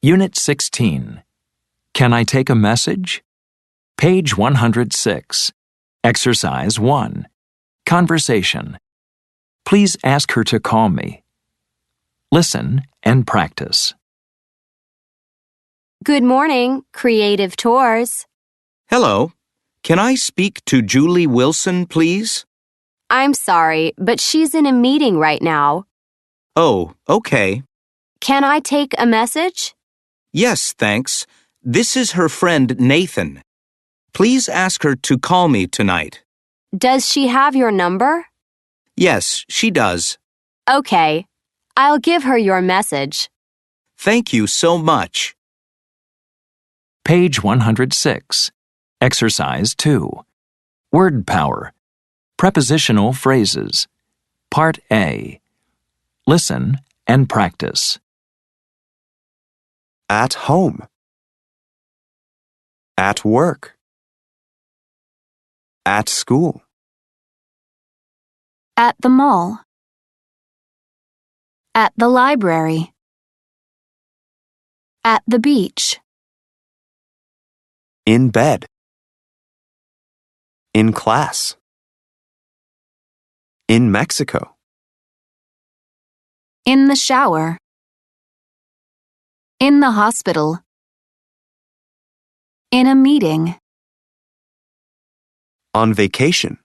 Unit 16. Can I take a message? Page 106. Exercise 1. Conversation. Please ask her to call me. Listen and practice. Good morning, Creative Tours. Hello. Can I speak to Julie Wilson, please? I'm sorry, but she's in a meeting right now. Oh, okay. Can I take a message? Yes, thanks. This is her friend Nathan. Please ask her to call me tonight. Does she have your number? Yes, she does. Okay. I'll give her your message. Thank you so much. Page 106. Exercise 2. Word power. Prepositional phrases. Part A. Listen and practice. At home. At work. At school. At the mall. At the library. At the beach. In bed. In class. In Mexico. In the shower. In the hospital. In a meeting. On vacation.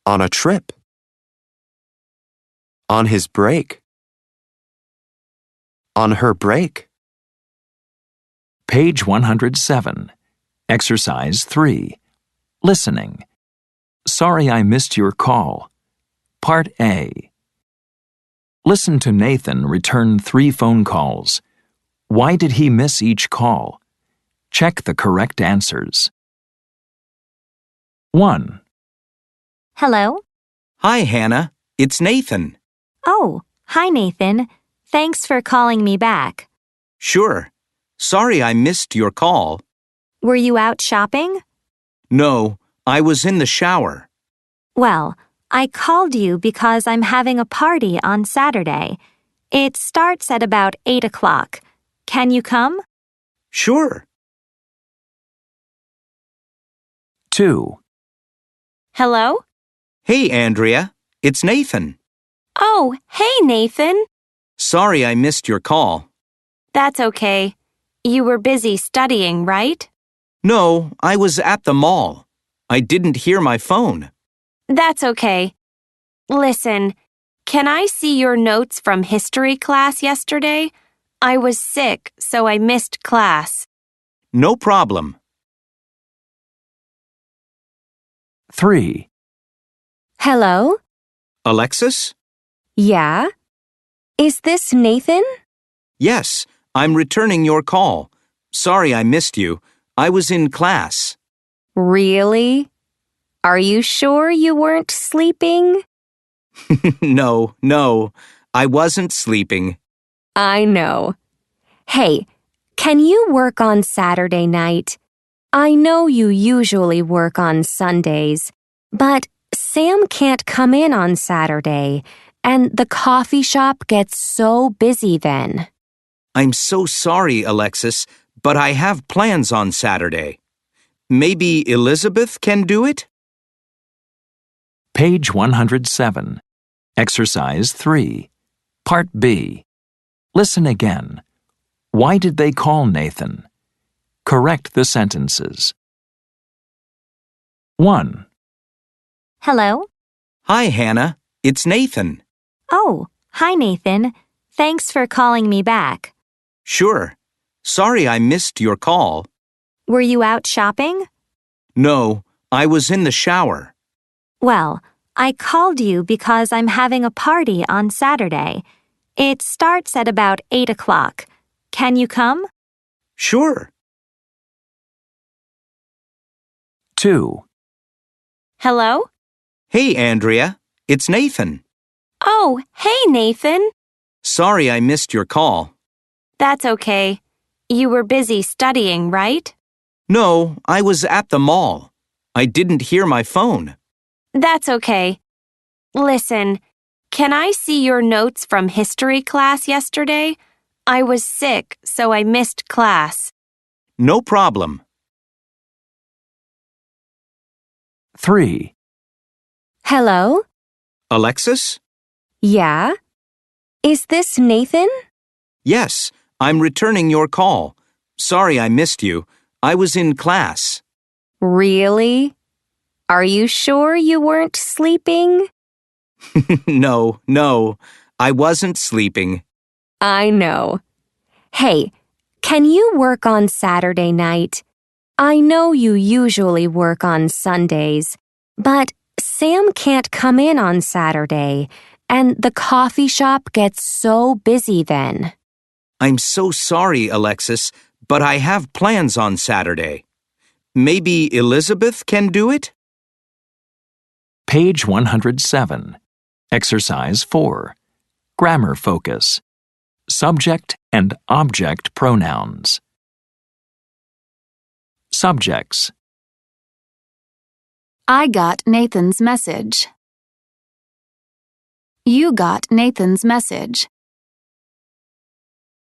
On a trip. On his break. On her break. Page 107. Exercise 3. Listening. Sorry I missed your call. Part A. Listen to Nathan return 3 phone calls. Why did he miss each call? Check the correct answers. 1. Hello? Hi, Hannah. It's Nathan. Oh, hi, Nathan. Thanks for calling me back. Sure. Sorry I missed your call. Were you out shopping? No, I was in the shower. Well, I called you because I'm having a party on Saturday. It starts at about 8 o'clock. Can you come? Sure. 2. Hello? Hey, Andrea. It's Nathan. Oh, hey, Nathan. Sorry I missed your call. That's okay. You were busy studying, right? No, I was at the mall. I didn't hear my phone. That's okay. Listen, can I see your notes from history class yesterday? I was sick, so I missed class. No problem. 3. Hello? Alexis? Yeah? Is this Nathan? Yes, I'm returning your call. Sorry I missed you. I was in class. Really? Are you sure you weren't sleeping? No, I wasn't sleeping. I know. Hey, can you work on Saturday night? I know you usually work on Sundays, but Sam can't come in on Saturday, and the coffee shop gets so busy then. I'm so sorry, Alexis, but I have plans on Saturday. Maybe Elizabeth can do it? Page 107. Exercise 3. Part B. Listen again. Why did they call Nathan? Correct the sentences. 1. Hello? Hi, Hannah. It's Nathan. Oh, hi, Nathan. Thanks for calling me back. Sure. Sorry I missed your call. Were you out shopping? No, I was in the shower. Well, I called you because I'm having a party on Saturday. It starts at about 8 o'clock. Can you come? Sure. 2. Hello? Hey, Andrea. It's Nathan. Oh, hey, Nathan. Sorry I missed your call. That's okay. You were busy studying, right? No, I was at the mall. I didn't hear my phone. That's okay. Listen, can I see your notes from history class yesterday? I was sick, so I missed class. No problem. 3. Hello? Alexis? Yeah? Is this Nathan? Yes, I'm returning your call. Sorry I missed you. I was in class. Really? Are you sure you weren't sleeping? No, I wasn't sleeping. I know. Hey, can you work on Saturday night? I know you usually work on Sundays, but Sam can't come in on Saturday, and the coffee shop gets so busy then. I'm so sorry, Alexis, but I have plans on Saturday. Maybe Elizabeth can do it? Page 107. Exercise 4. Grammar focus. Subject and object pronouns. Subjects. I got Nathan's message. You got Nathan's message.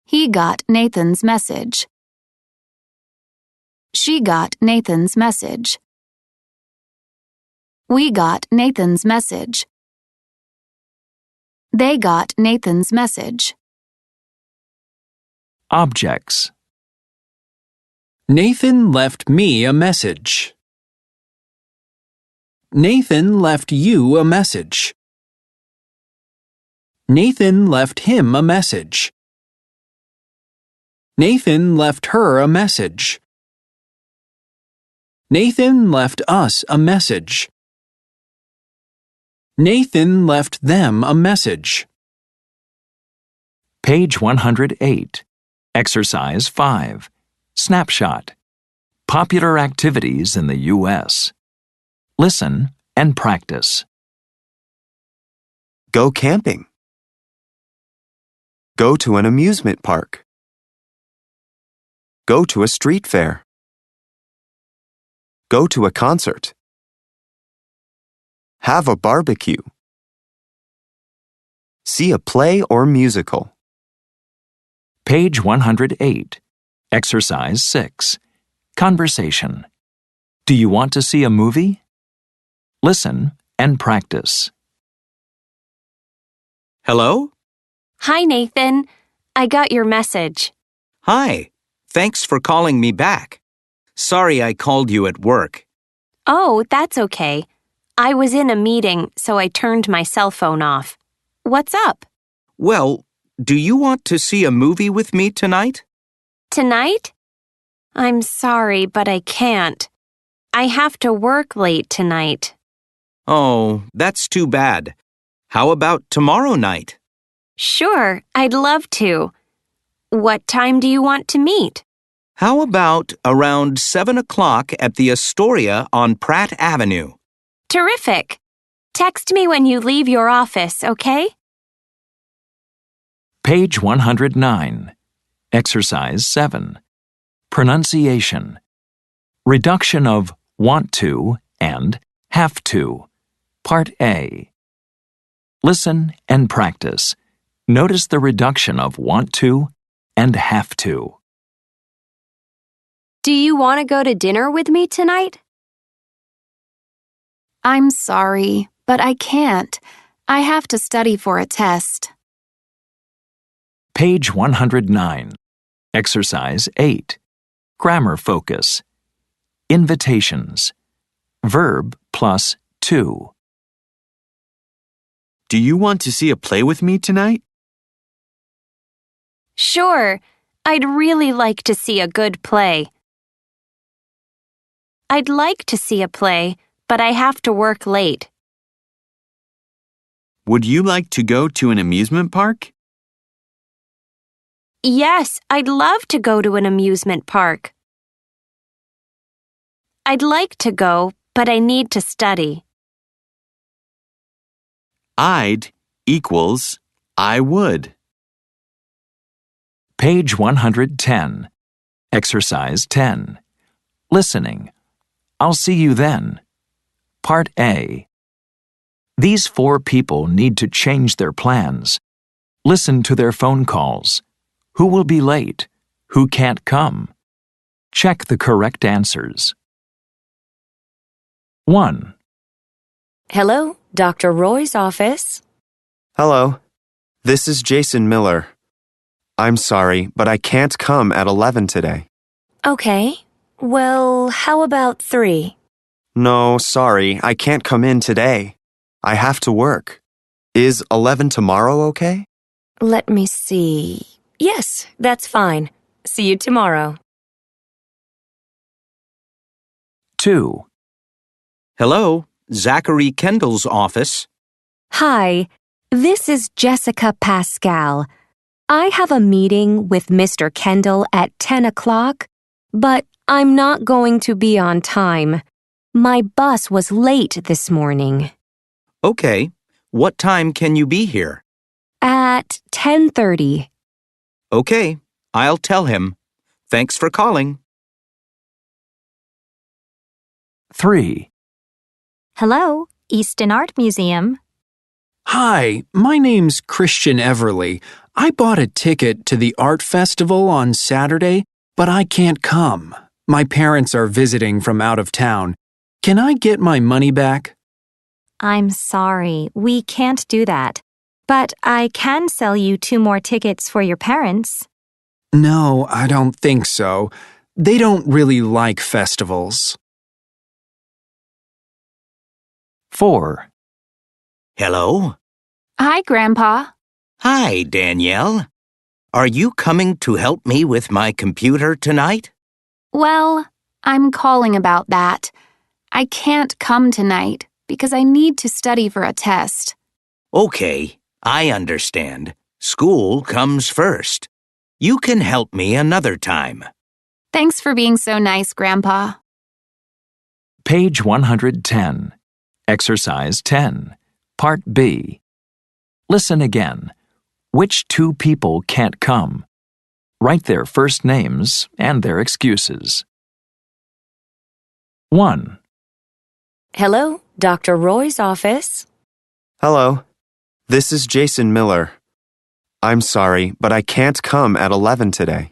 He got Nathan's message. She got Nathan's message. We got Nathan's message. They got Nathan's message. Objects. Nathan left me a message. Nathan left you a message. Nathan left him a message. Nathan left her a message. Nathan left us a message. Nathan left them a message. Page 108. Exercise 5. Snapshot. Popular activities in the U.S. Listen and practice. Go camping. Go to an amusement park. Go to a street fair. Go to a concert. Have a barbecue. See a play or musical. Page 108. Exercise 6. Conversation. Do you want to see a movie? Listen and practice. Hello? Hi, Nathan. I got your message. Hi. Thanks for calling me back. Sorry I called you at work. Oh, that's okay. I was in a meeting, so I turned my cell phone off. What's up? Well, do you want to see a movie with me tonight? Tonight? I'm sorry, but I can't. I have to work late tonight. Oh, that's too bad. How about tomorrow night? Sure, I'd love to. What time do you want to meet? How about around 7 o'clock at the Astoria on Pratt Avenue? Terrific. Text me when you leave your office, okay? Page 109. Exercise 7. Pronunciation. Reduction of want to and have to. Part A. Listen and practice. Notice the reduction of want to and have to. Do you want to go to dinner with me tonight? I'm sorry, but I can't. I have to study for a test. Page 109. Exercise 8. Grammar focus. Invitations. Verb plus to. Do you want to see a play with me tonight? Sure, I'd really like to see a good play. I'd like to see a play, but I have to work late. Would you like to go to an amusement park? Yes, I'd love to go to an amusement park. I'd like to go, but I need to study. I'd equals I would. Page 110. Exercise 10. Listening. I'll see you then. Part A. These 4 people need to change their plans. Listen to their phone calls. Who will be late? Who can't come? Check the correct answers. 1, Hello, Dr. Roy's office. Hello. This is Jason Miller. I'm sorry, but I can't come at 11 today. Okay. Well, how about 3? No, sorry, I can't come in today. I have to work. Is 11 tomorrow okay? Let me see. Yes, that's fine. See you tomorrow. 2, Hello, Zachary Kendall's office. Hi, this is Jessica Pascal. I have a meeting with Mr. Kendall at 10 o'clock, but I'm not going to be on time. My bus was late this morning. Okay, what time can you be here? At 10:30. Okay, I'll tell him. Thanks for calling. 3, Hello, Easton Art Museum. Hi, my name's Christian Everly. I bought a ticket to the art festival on Saturday, but I can't come. My parents are visiting from out of town. Can I get my money back? I'm sorry, we can't do that. But I can sell you 2 more tickets for your parents. No, I don't think so. They don't really like festivals. 4, Hello? Hi, Grandpa. Hi, Danielle. Are you coming to help me with my computer tonight? Well, I'm calling about that. I can't come tonight because I need to study for a test. Okay, I understand. School comes first. You can help me another time. Thanks for being so nice, Grandpa. Page 110. Exercise 10. Part B. Listen again. Which 2 people can't come? Write their first names and their excuses. 1, Hello, Dr. Roy's office. Hello. This is Jason Miller. I'm sorry, but I can't come at 11 today.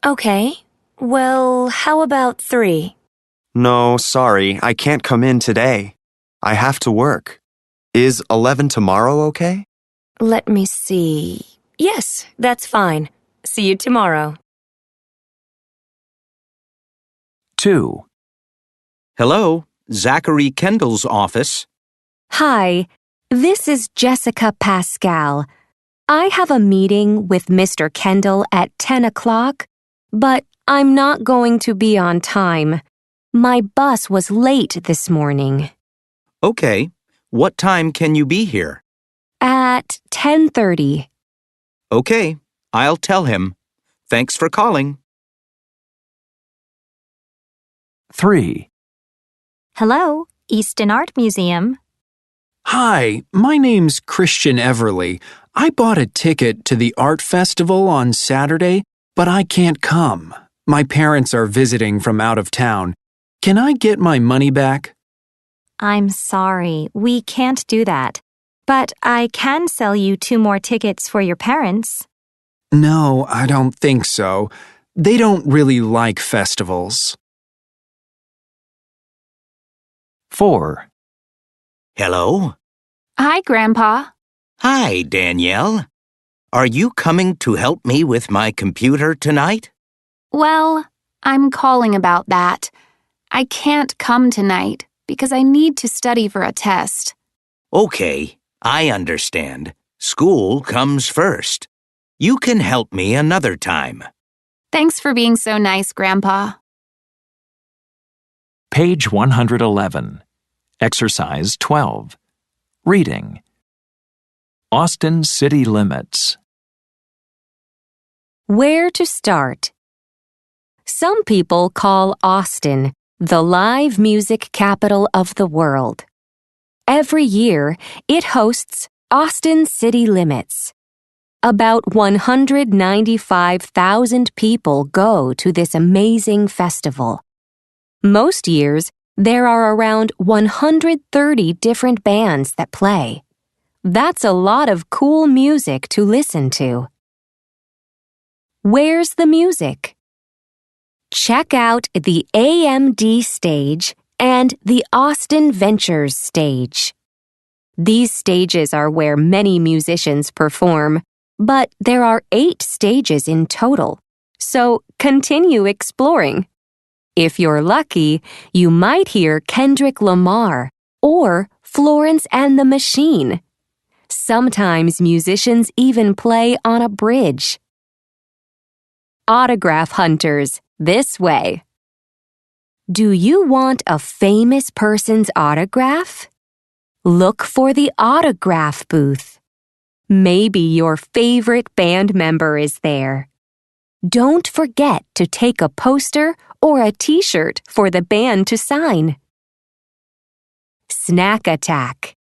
Okay. Well, how about 3? No, sorry, I can't come in today. I have to work. Is 11 tomorrow okay? Let me see. Yes, that's fine. See you tomorrow. 2, Hello, Zachary Kendall's office. Hi, this is Jessica Pascal. I have a meeting with Mr. Kendall at 10 o'clock, but I'm not going to be on time. My bus was late this morning. Okay, what time can you be here? At 10:30. Okay, I'll tell him. Thanks for calling. 3, Hello, Easton Art Museum. Hi, my name's Christian Everly. I bought a ticket to the art festival on Saturday, but I can't come. My parents are visiting from out of town. Can I get my money back? I'm sorry, we can't do that. But I can sell you 2 more tickets for your parents. No, I don't think so. They don't really like festivals. 4, Hello? Hi, Grandpa. Hi, Danielle. Are you coming to help me with my computer tonight? Well, I'm calling about that. I can't come tonight because I need to study for a test. Okay, I understand. School comes first. You can help me another time. Thanks for being so nice, Grandpa. Page 111. Exercise 12. Reading. Austin City Limits. Where to start? Some people call Austin the live music capital of the world. Every year, it hosts Austin City Limits. About 195,000 people go to this amazing festival. Most years, there are around 130 different bands that play. That's a lot of cool music to listen to. Where's the music? Check out the AMD stage and the Austin Ventures stage. These stages are where many musicians perform, but there are 8 stages in total, so continue exploring. If you're lucky, you might hear Kendrick Lamar or Florence and the Machine. Sometimes musicians even play on a bridge. Autograph hunters, this way. Do you want a famous person's autograph? Look for the autograph booth. Maybe your favorite band member is there. Don't forget to take a poster or a t-shirt for the band to sign. Snack attack.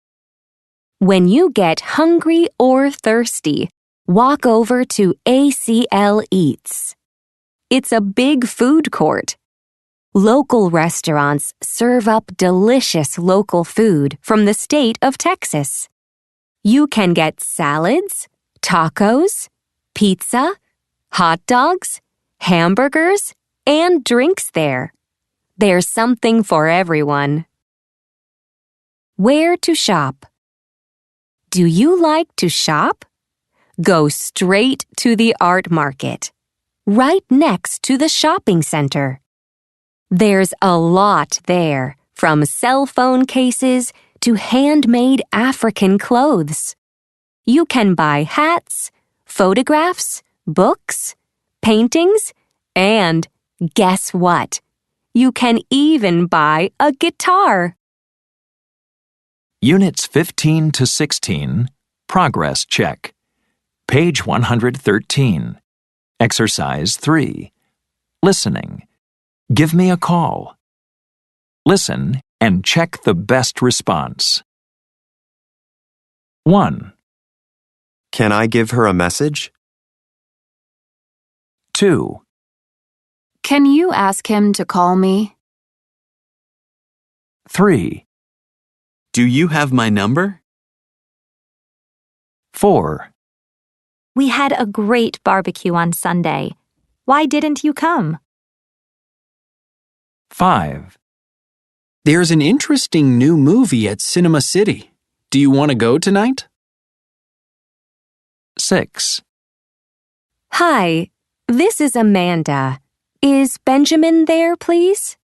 When you get hungry or thirsty, walk over to ACL Eats. It's a big food court. Local restaurants serve up delicious local food from the state of Texas. You can get salads, tacos, pizza, hot dogs, hamburgers, and drinks there. There's something for everyone. Where to shop? Do you like to shop? Go straight to the art market, right next to the shopping center. There's a lot there, from cell phone cases to handmade African clothes. You can buy hats, photographs, books, paintings, and guess what? You can even buy a guitar. Units 15 to 16, Progress Check. Page 113. Exercise 3. Listening. Give me a call. Listen and check the best response. 1, Can I give her a message? 2, Can you ask him to call me? 3, Do you have my number? 4, We had a great barbecue on Sunday. Why didn't you come? 5, There's an interesting new movie at Cinema City. Do you want to go tonight? 6. Hi, this is Amanda. Is Benjamin there, please?